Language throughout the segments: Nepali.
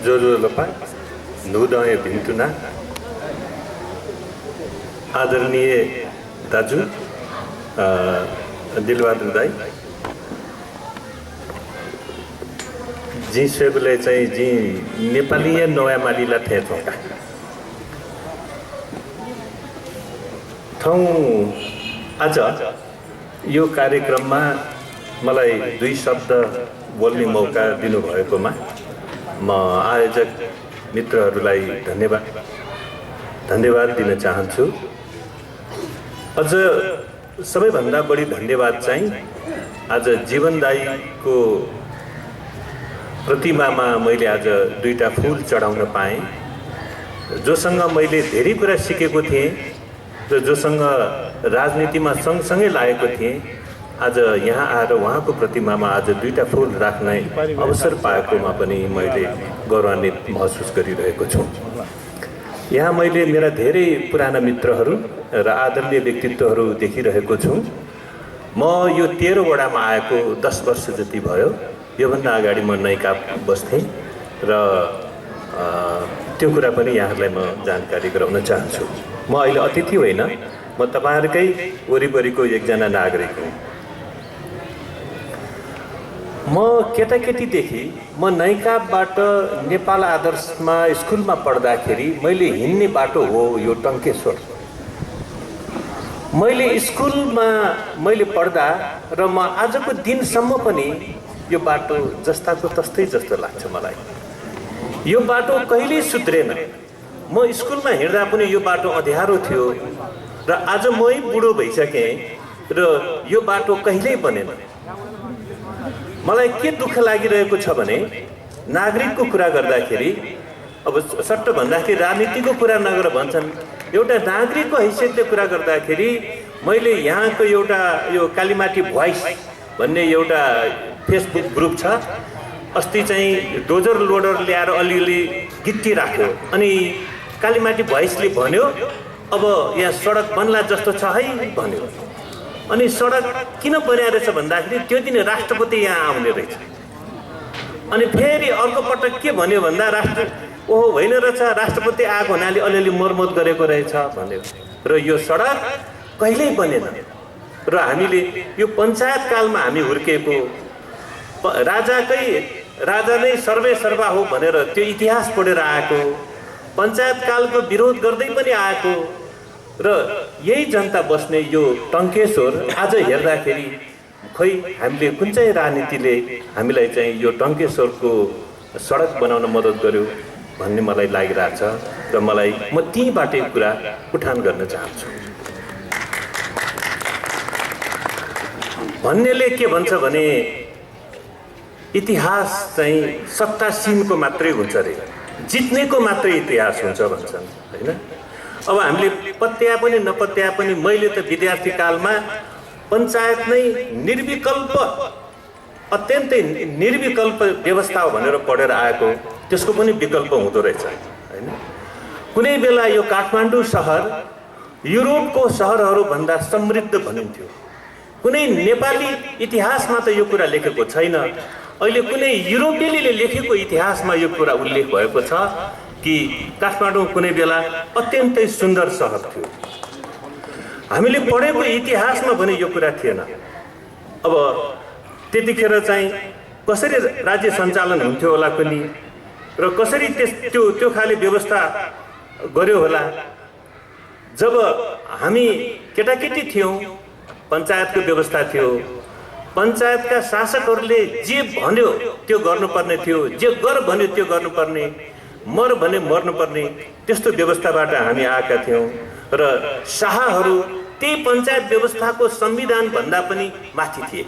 जोजोलपा नुदय भिन्तुना आदरणीय दाजु दिलबहादुर दाई जी सेबले चाहिँ जी नेपाली नयाँ मालीला थिए ठाउँ आज यो कार्यक्रममा मलाई दुई शब्द बोल्ने मौका दिनुभएकोमा म आयोजक मित्रहरूलाई धन्यवाद दिन चाहन्छु। अझ सबैभन्दा बढी धन्यवाद चाहिँ आज जीवनदायीको प्रतिमामा मैले आज दुईटा फूल चढाउन पाएँ। जोसँग मैले धेरै कुरा सिकेको थिएँ र जोसँग राजनीतिमा सँगसँगै लागेको थिएँ, आज यहाँ आएर उहाँको प्रतिमामा आज दुईटा फूल राख्ने अवसर पाएकोमा पनि मैले गौरवान्वित महसुस गरिरहेको छु। यहाँ मैले मेरा धेरै पुराना मित्रहरू र आदरणीय व्यक्तित्वहरू देखिरहेको छु। म यो 13 वडामा आएको 10 वर्ष जति भयो। योभन्दा अगाडि म नैकाप बस्थेँ र त्यो कुरा पनि यहाँहरूलाई म जानकारी गराउन चाहन्छु। म अहिले अतिथि होइन, म तपाईँहरूकै वरिपरिको एकजना नागरिक हुँ। म केटाकेटीदेखि म नैकापबाट नेपाल आदर्शमा स्कुलमा पढ्दाखेरि मैले हिँड्ने बाटो हो यो टङ्केश्वर। मैले स्कुलमा मैले पढ्दा र म आजको दिनसम्म पनि यो बाटो जस्ताको तस्तै जस्तो लाग्छ मलाई। यो बाटो कहिल्यै सुध्रेन। म स्कुलमा हिँड्दा पनि यो बाटो अँध्यारो थियो र आज मै बुढो भइसकेँ र यो बाटो कहिल्यै बनेन। मलाई के दुःख लागिरहेको छ भने नागरिकको कुरा गर्दाखेरि अब सट्ट भन्दाखेरि राजनीतिको कुरा नगर भन्छन्, एउटा नागरिकको हैसियतले कुरा गर्दाखेरि मैले यहाँको एउटा यो कालीमाटी भोइस भन्ने एउटा फेसबुक ग्रुप छ। अस्ति चाहिँ डोजर लोडर ल्याएर अलिअलि गिट्टी राख्यो अनि कालीमाटी भोइसले भन्यो अब यहाँ सडक बन्ला जस्तो छ है भन्यो। अनि सडक किन बनाएर रहेछ भन्दाखेरि त्यो दिन राष्ट्रपति यहाँ आउने रहेछ। अनि फेरि अर्को पटक के भन्यो भन्दा ओहो होइन रहेछ, राष्ट्रपति आएको हुनाले अलिअलि मर्मत गरेको रहेछ भन्यो। र यो सडक कहिल्यै बनेन। र हामीले यो पञ्चायत कालमा हामी हुर्केको राजा नै सर्वे सर्वा हो भनेर त्यो इतिहास पढेर आएको, पञ्चायत कालको विरोध गर्दै पनि आएको र यही जनता बस्ने यो टङ्केश्वर आज हेर्दाखेरि खै हामीले कुन चाहिँ राजनीतिले हामीलाई चाहिँ यो टङ्केश्वरको सडक बनाउन मद्दत गर्यो भन्ने मलाई लागिरहेछ र म त्यहीँबाट कुरा उठान गर्न चाहन्छु। भन्नेले के भन्छ भने इतिहास चाहिँ सत्तासीनको मात्रै हुन्छ रे, जित्नेको मात्रै इतिहास हुन्छ भन्छन् होइन। अब हामीले पत्या पनि नपत्या पनि मैले त विद्यार्थी कालमा पञ्चायत नै निर्विकल्प अत्यन्तै निर्विकल्प व्यवस्था हो भनेर पढेर आएको, त्यसको पनि विकल्प हुँदो रहेछ होइन। कुनै बेला यो काठमाडौँ सहर युरोपको सहरहरूभन्दा समृद्ध भनिन्थ्यो। कुनै नेपाली इतिहासमा त यो कुरा लेखेको छैन। अहिले कुनै युरोपेलीले लेखेको इतिहासमा यो कुरा उल्लेख भएको छ कि काठमाडौँ कुनै बेला अत्यन्तै सुन्दर सहर थियो। हामीले पढेको इतिहासमा पनि यो कुरा थिएन। अब त्यतिखेर चाहिँ कसरी राज्य सञ्चालन हुन्थ्यो होला पनि र कसरी त्यो खाले व्यवस्था गर्यो होला। जब हामी केटाकेटी थियौँ पञ्चायतको व्यवस्था थियो, पञ्चायतका शासकहरूले जे भन्यो त्यो गर्नुपर्ने थियो, जे गर भन्यो त्यो गर्नुपर्ने, मर भने मर्नुपर्ने, त्यस्तो व्यवस्थाबाट हामी आएका थियौँ। र शाहहरू त्यही पञ्चायत व्यवस्थाको संविधान भन्दा पनि माथि थिए।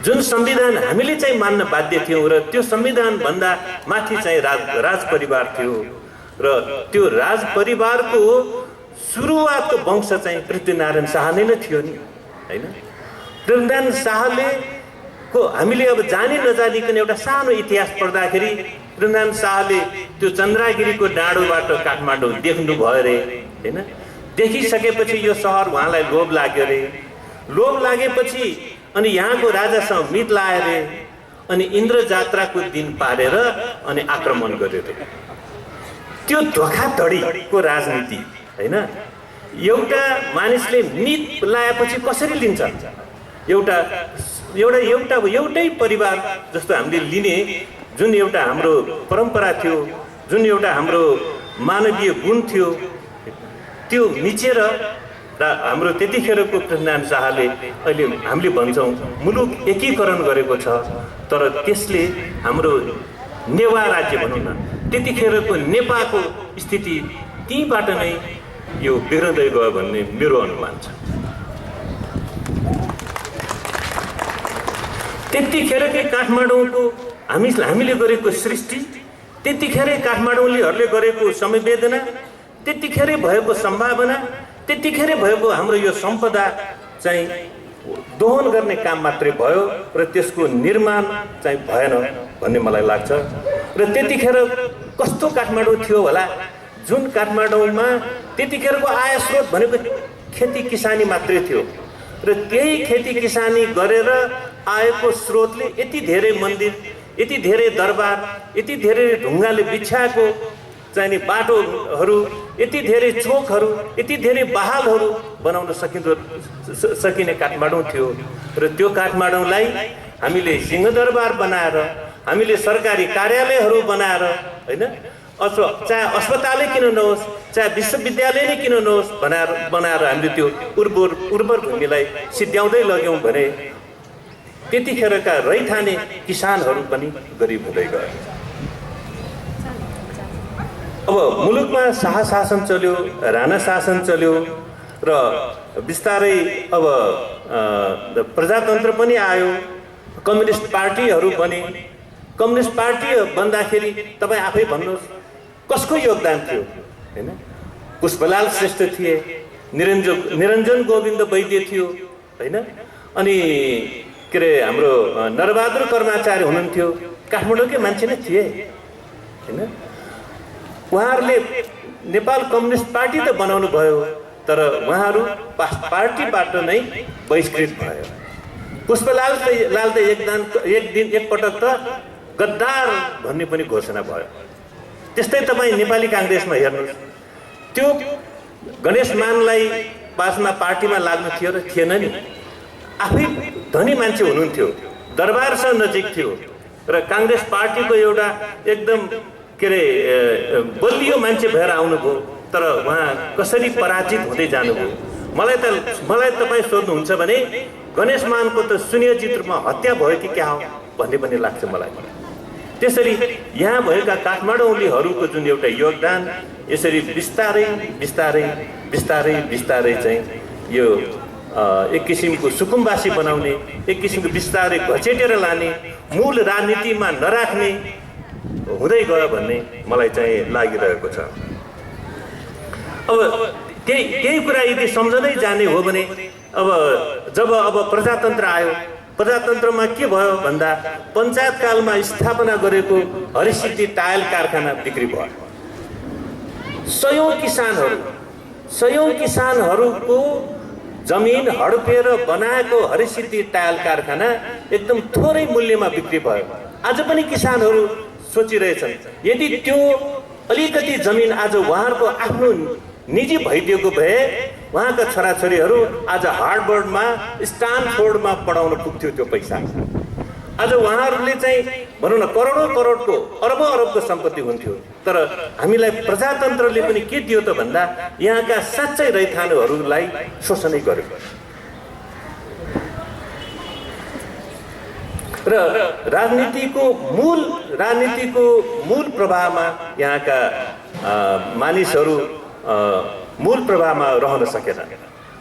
जुन संविधान हामीले चाहिँ मान्न बाध्य थियौँ र त्यो संविधान भन्दा माथि चाहिँ राज परिवार थियो र त्यो राज परिवारको सुरुवातको वंश चाहिँ पृथ्वीनारायण शाह नै थियो नि होइन। पृथ्वीनारायण शाहले को हामीले अब जानी नजानिकन एउटा सानो इतिहास पढ्दाखेरि पृथ्वीनारायण शाहले त्यो चन्द्रगिरीको डाँडोबाट काठमाडौँ देख्नु भयो रे होइन। देखिसकेपछि यो सहर उहाँलाई लोभ लाग्यो रे, लोभ लागेपछि अनि यहाँको राजासँग मित लायो रे। अनि इन्द्र जात्राको दिन पारेर अनि आक्रमण गरेर त्यो धोखाधडीको राजनीति हैन। एउटा मानिसले नित लाएपछि कसरी लिन्छ? एउटै परिवार जस्तो हामीले लिने जुन एउटा हाम्रो परम्परा थियो, जुन एउटा हाम्रो मानवीय गुण थियो, त्यो मिचेर र हाम्रो त्यतिखेरको पृथ्वीनारायण शाहले अहिले हामीले भन्छौँ मुलुक एकीकरण गरेको छ, तर त्यसले हाम्रो नेवा राज्य भनौँ न त्यतिखेरको नेपालको स्थिति त्यहीबाट नै यो बिग्रदै गयो भन्ने मेरो अनुमान छ। त्यतिखेरकै काठमाडौँको हामीले गरेको सृष्टि, त्यतिखेरै काठमाडौँलीहरूले गरेको संवेदना, त्यतिखेरै भएको सम्भावना, त्यतिखेरै भएको हाम्रो यो सम्पदा चाहिँ दोहन गर्ने काम मात्रै भयो र त्यसको निर्माण चाहिँ भएन भन्ने मलाई लाग्छ। र त्यतिखेर कस्तो काठमाडौँ थियो होला, जुन काठमाडौँमा त्यतिखेरको आय स्रोत भनेको खेती किसानी मात्रै थियो र त्यही खेती किसानी गरेर आएको स्रोतले यति धेरै मन्दिर, यति धेरै दरबार, यति धेरै ढुङ्गाले बिछ्याएको चाहिने बाटोहरू, यति धेरै चोकहरू, यति धेरै बहालहरू बनाउन सकिने काठमाडौँ थियो। र त्यो काठमाडौँलाई हामीले सिंहदरबार बनाएर, हामीले सरकारी कार्यालयहरू बनाएर हैन, अथवा चाहे अस्पतालै किन नहोस्, चाहे विश्वविद्यालय नै किन नहोस् बनाएर हामीले त्यो उर्वर भूमिलाई सिद्ध्याउँदै लग्यौँ भने त्यतिखेरका रैथाने किसानहरू पनि गरिब हुँदै गए। अब मुलुकमा शाह शासन चल्यो, राणा शासन चल्यो र बिस्तारै अब प्रजातन्त्र पनि आयो, कम्युनिस्ट पार्टीहरू बने। कम्युनिस्ट पार्टी बन्दाखेरि तपाईँ आफै भन्नुहोस् कसको योगदान थियो हैन? पुष्पलाल श्रेष्ठ थिए, निरञ्जन गोविन्द वैद्य थियो हैन, अनि के अरे हाम्रो नरबहादुर कर्माचार्य हुनुहुन्थ्यो, काठमाडौँकै मान्छे नै थिए हैन। उहाँहरूले नेपाल कम्युनिस्ट पार्टी त बनाउनु भयो, तर उहाँहरू पार्टीबाट नै बहिष्कृत भयो। पुष्पलाल त एकपटक त गद्दार भन्ने पनि घोषणा भयो। त्यस्तै तपाईँ नेपाली काङ्ग्रेसमा हेर्नुहोस्, त्यो गणेश मानलाई पासमा पार्टीमा लाग्नु थियो र थिएन नि, आफै धनी मान्छे हुनुहुन्थ्यो, दरबारसँग नजिक थियो र काङ्ग्रेस पार्टीको एउटा एकदम के अरे बलियो मान्छे भएर आउनुभयो, तर उहाँ कसरी पराजित हुँदै जानुभयो। मलाई तपाईँ सोध्नुहुन्छ भने गणेश मानको त सुनियोजित रूपमा हत्या भयो कि क्या हो भन्ने पनि लाग्छ मलाई। त्यसरी यहाँ भएका काठमाडौँलीहरूको जुन एउटा योगदान यसरी बिस्तारै बिस्तारै बिस्तारै बिस्तारै चाहिँ यो एक किसिमको सुकुम्बासी बनाउने, एक किसिमको बिस्तारै घचेटेर लाने, मूल राजनीतिमा नराख्ने हुँदै गयो भन्ने मलाई चाहिँ लागिरहेको छ। अब त्यही कुरा यदि सम्झँदै जाने हो भने जब प्रजातन्त्र आयो, प्रजातन्त्रमा के भयो भन्दा पञ्चायत कालमा स्थापना गरेको हरिसिद्धि टायल कारखाना बिक्री भयो। सयौं किसानहरूको जमिन हडपेर बनाएको हरिसिद्धि टायल कारखाना एकदम थोरै मूल्यमा बिक्री भयो। आज पनि किसानहरू सोचिरहेछन् यदि त्यो अलिकति जमिन आज उहाँहरूको आफ्नो निजी भइदिएको भए उहाँका छोराछोरीहरू आज हार्वर्डमा, स्टानफोर्डमा पढाउन पुग्थ्यो त्यो पैसा। आज उहाँहरूले चाहिँ भनौँ न करोडको अरबको सम्पत्ति हुन्थ्यो। तर हामीलाई प्रजातन्त्रले पनि के दियो त भन्दा यहाँका साँच्चै रैथानेहरूलाई शोषणै गर्यो। र राजनीतिको मूल प्रभावमा यहाँका मानिसहरू मूल प्रभावमा रहन सकेन।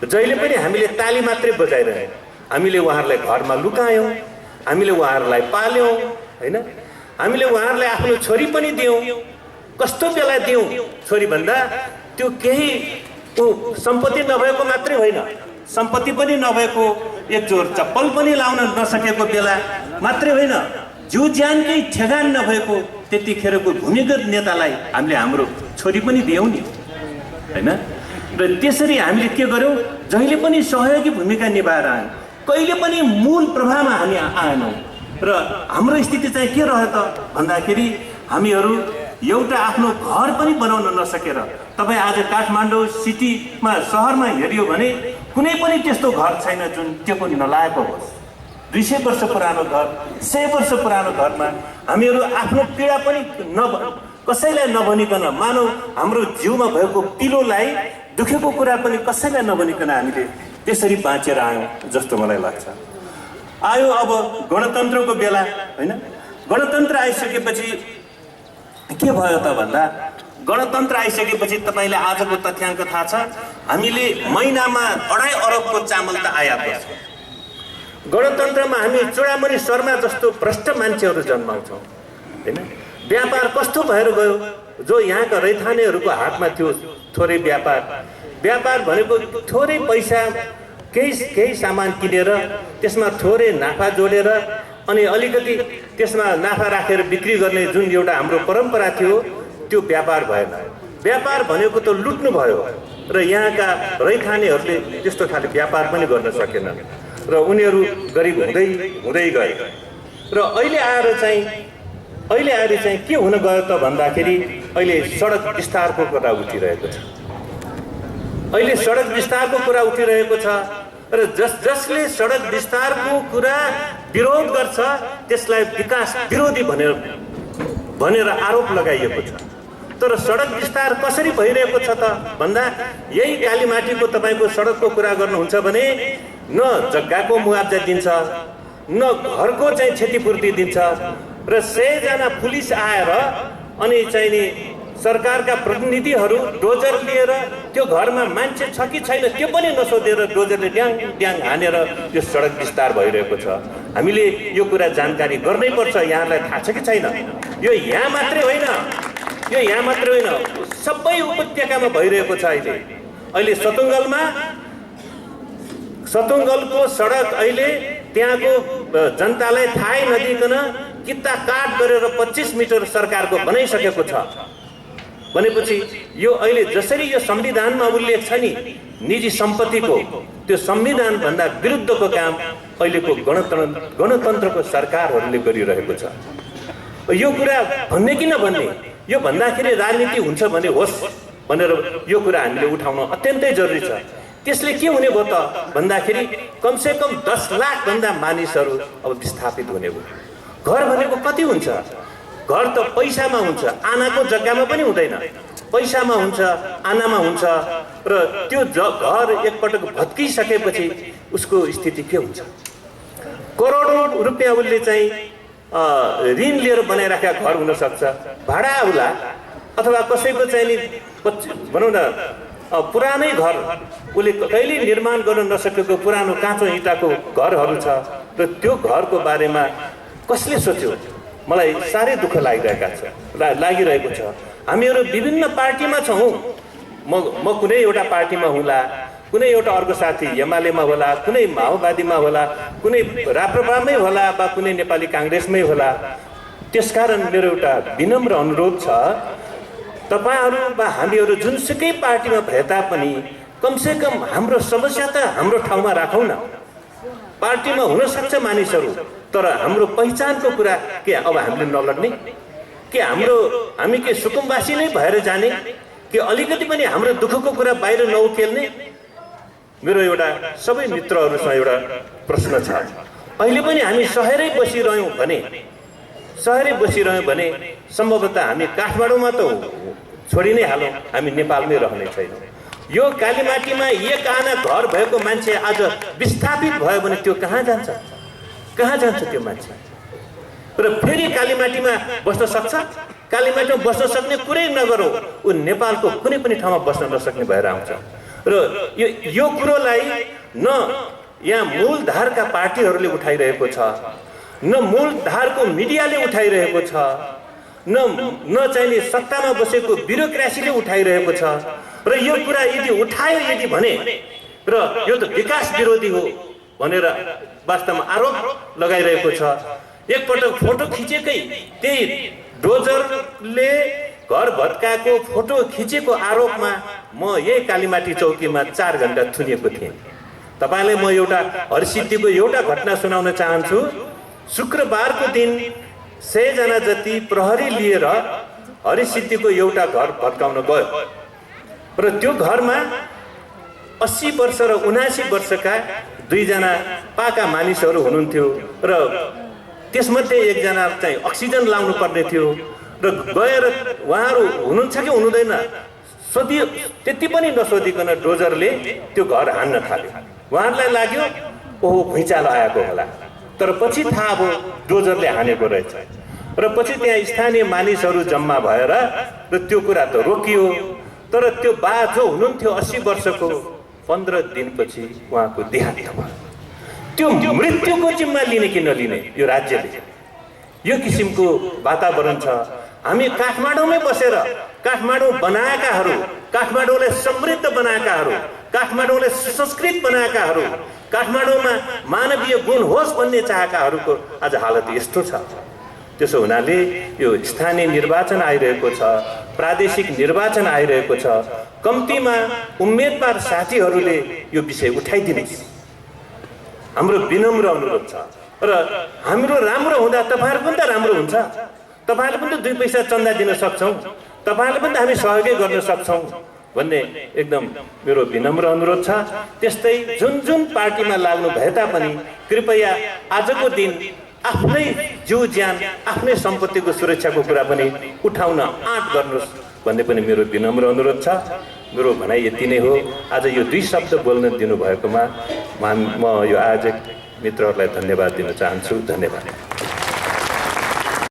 जहिले पनि हामीले ताली मात्रै बजाइरहे, हामीले उहाँहरूलाई घरमा लुकायौँ, हामीले उहाँहरूलाई पाल्यौँ हैन, हामीले उहाँहरूलाई आफ्नो छोरी पनि दियौँ। कस्तो बेला दियौँ छोरी भन्दा त्यो केही सम्पत्ति नभएको मात्रै होइन, सम्पत्ति पनि नभएको, एक जोर चप्पल पनि लाउन नसकेको बेला मात्रै होइन, जिउ ज्यानकै ठेगान नभएको त्यतिखेरको भूमिगत नेतालाई हामीले हाम्रो छोरी पनि दियौँ नि हैन। र त्यसरी हामीले के गर्यौँ, जहिले पनि सहयोगी भूमिका निभाएर आयौँ, कहिले पनि मूल प्रभावमा हामी आएनौँ। र र हाम्रो स्थिति चाहिँ के रह्यो त भन्दाखेरि हामीहरू एउटा आफ्नो घर पनि बनाउन नसकेर, तपाईँ आज काठमाडौँ सिटीमा सहरमा हेरियो भने कुनै पनि त्यस्तो घर छैन जुन त्यो पनि नलागेको होस्। 200 वर्ष पुरानो घर, 100 वर्ष पुरानो घरमा हामीहरू आफ्नो पीडा पनि कसैलाई नभनिकन, मानव हाम्रो जिउमा भएको पिलोलाई दुखेको कुरा पनि कसैलाई नभनिकन हामीले त्यसरी बाँचेर आयौँ जस्तो मलाई लाग्छ। आयो अब गणतन्त्रको बेला, होइन? गणतन्त्र आइसकेपछि के भयो त भन्दा, गणतन्त्र आइसकेपछि तपाईँले आजको तथ्याङ्क थाहा छ, हामीले महिनामा 2.5 अरबको चामल त आयात गर्छौँ। गणतन्त्रमा हामी चुडामणि शर्मा जस्तो भ्रष्ट मान्छेहरू जन्माउँछौँ, होइन? व्यापार कस्तो भएर गयो, जो यहाँका रैथानेहरूको हातमा थियो थोरै व्यापार भनेको थोरै पैसा, केही सामान किनेर त्यसमा थोरै नाफा जोडेर अनि अलिकति त्यसमा नाफा राखेर बिक्री गर्ने जुन एउटा हाम्रो परम्परा थियो, त्यो व्यापार भएन। व्यापार भनेको त लुट्नु भयो र यहाँका रैथानेहरूले त्यस्तो खाले व्यापार पनि गर्न सकेनन् र उनीहरू गरिब हुँदै गए। र अहिले आएर चाहिँ के हुन गयो त भन्दाखेरि अहिले सडक विस्तारको कुरा उठिरहेको छ। अहिले सडक विस्तारको कुरा उठिरहेको छ र जसले सडक विस्तारको कुरा विरोध गर्छ त्यसलाई विकास विरोधी भनेर आरोप लगाइएको छ। तर सडक विस्तार कसरी भइरहेको छ त भन्दा, यही कालीमाटीको तपाईँको सडकको कुरा गर्नुहुन्छ भने न जग्गाको मुआवजा दिन्छ, न घरको चाहिँ क्षतिपूर्ति दिन्छ र 100 जना पुलिस आएर अनि चाहिँ नि सरकारका प्रतिनिधिहरू डोजर लिएर त्यो घरमा मान्छे छ कि छैन त्यो पनि नसोधेर डोजरले ड्याङ हानेर त्यो सडक विस्तार भइरहेको छ। हामीले यो कुरा जानकारी गर्नै पर्छ। यहाँलाई थाहा छ कि छैन? यो यहाँ मात्रै होइन, सबै उपत्यकामा भइरहेको छ। अहिले सतुङ्गलको सडक अहिले त्यहाँको जनतालाई थाहै नदिकन किता काट गरेर 25 मिटर सरकारको बनाइसकेको छ। भनेपछि यो अहिले जसरी यो संविधानमा उल्लेख छ नि निजी सम्पत्तिको, त्यो संविधानभन्दा विरुद्धको काम अहिलेको गणतन्त्रको सरकारहरूले गरिरहेको छ। यो कुरा भन्ने कि नभन्ने, यो भन्दाखेरि राजनीति हुन्छ भने होस् भनेर यो कुरा हामीले उठाउन अत्यन्तै जरुरी छ। त्यसले के हुने भयो त भन्दाखेरि कमसेकम 10 लाख भन्दा मानिसहरू अब विस्थापित हुने भयो। घर भनेको कति हुन्छ? घर त पैसामा हुन्छ, आनाको जग्गामा पनि हुँदैन। पैसामा हुन्छ, आनामा हुन्छ र त्यो घर एकपटक भत्किसकेपछि उसको स्थिति के हुन्छ? करोडौं रुपियाँ उसले चाहिँ ऋण लिएर बनाइराखेका घर हुन सक्छ, भाडा होला, अथवा कसैको चाहिँ नि भनौँ न पुरानै घर उसले कहिले निर्माण गर्न नसकेको पुरानो काँचो इँटाको घरहरू छ र त्यो घरको बारेमा कसले सोच्यो? मलाई साह्रै दुःख लागिरहेको छ। हामीहरू विभिन्न पार्टीमा छौँ। म कुनै एउटा पार्टीमा होला, कुनै एउटा अर्को साथी एमालेमा होला, कुनै माओवादीमा होला, कुनै राप्रपामै होला वा कुनै नेपाली काङ्ग्रेसमै होला। त्यसकारण मेरो एउटा विनम्र अनुरोध छ, तपाईहरू वा हामीहरू जुनसुकै पार्टीमा भए तापनि कमसेकम हाम्रो समस्या त हाम्रो ठाउँमा राखौँ न। पार्टीमा हुन सक्छ मानिसहरू, तर हाम्रो पहिचानको कुरा के अब हामीले नलड्ने? के हामी के सुकुम्बासी नै भएर जाने? कि अलिकति पनि हाम्रो दुःखको कुरा बाहिर नउकेल्ने? मेरो एउटा सबै मित्रहरूसँग एउटा प्रश्न छ। अहिले पनि हामी सहरै बसिरह्यौँ भने सम्भवतः हामी काठमाडौँमा त छोडी नै हालौँ, हामी नेपालमै रहने छैनौँ। यो कालीमाटीमा एक आना घर भएको मान्छे आज विस्थापित भयो भने त्यो कहाँ जान्छ त्यो मान्छे? र फेरि कालीमाटीमा बस्न सक्छ? कालीमाटीमा बस्न सक्ने कुरै नगरौँ, ऊ नेपालको कुनै पनि ठाउँमा बस्न नसक्ने भएर आउँछ। र यो कुरोलाई न यहाँ मूलधारका पार्टीहरूले उठाइरहेको छ, न मूलधारको मिडियाले उठाइरहेको छ, न चाहिने सत्तामा बसेको ब्युरोक्रेसीले उठाइरहेको छ। र यो कुरा यदि उठायो भने र यो त विकास विरोधी हो भनेर वास्तवमा आरोप लगाइरहेको छ। एकपटक फोटो खिचेकै त्यही डोजरले घर भत्काएको फोटो खिचेको आरोपमा म यही कालीमाटी चौकीमा 4 घण्टा थुनिएको थिएँ। तपाईँलाई म एउटा हरसिद्धिको एउटा घटना सुनाउन चाहन्छु। शुक्रबारको दिन 100 जना जति प्रहरी लिएर हरिसिद्धिको एउटा घर भत्काउन गयो र त्यो घरमा 80 वर्ष र 79 वर्षका 2 जना पाका मानिसहरू हुनुहुन्थ्यो र त्यसमध्ये एकजना चाहिँ अक्सिजन लाउनु पर्ने थियो र गएर उहाँहरू हुनुहुन्छ कि हुनुहुँदैन सोधियो, त्यति पनि नसोधिकन डोजरले त्यो घर हान्न थाल्यो। उहाँहरूलाई लाग्यो ओहो भुइँचालो आएको होला, तर पछि थाहा भयो डोजरले हानेको रहेछ र पछि त्यहाँ स्थानीय मानिसहरू जम्मा भएर र त्यो कुरा त रोकियो। तर त्यो बा जो हुनुहुन्थ्यो 80 वर्षको 15 दिनपछि उहाँको देहान्त भयो। त्यो मृत्युको जिम्मा लिने कि नलिने यो राज्यले, यो किसिमको वातावरण छ। हामी काठमाडौँमै बसेर काठमाडौँ बनाएकाहरू, काठमाडौँलाई समृद्ध बनाएकाहरू, काठमाडौँलाई सुसंस्कृत बनाएकाहरू, काठमाडौँमा मानवीय गुण होस् भन्ने चाहेकाहरूको आज हालत यस्तो छ। त्यसो हुनाले यो स्थानीय निर्वाचन आइरहेको छ, प्रादेशिक निर्वाचन आइरहेको छ, कम्तीमा उम्मेदवार साथीहरूले यो विषय उठाइदिनुहोस्। हाम्रो विनम्र अनुरोध छ र हाम्रो राम्रो हुँदा तपाईँहरू पनि त राम्रो हुन्छ। तपाईँहरूले पनि त 2 पैसा चन्दा दिन सक्छौँ, तपाईँहरूले पनि त हामी सहयोगै गर्न सक्छौँ भन्ने एकदम मेरो विनम्र अनुरोध छ। त्यस्तै जुन जुन पार्टीमा लाग्नु भए तापनि कृपया आजको दिन आफ्नै जीव ज्यान, आफ्नै सम्पत्तिको सुरक्षाको कुरा पनि उठाउन आँट गर्नुहोस् भन्ने पनि मेरो विनम्र अनुरोध छ। मेरो भनाइ यति नै हो। आज यो 2 शब्द बोल्न दिनुभएकोमा म यो आयोजक मित्रहरूलाई धन्यवाद दिन चाहन्छु। धन्यवाद।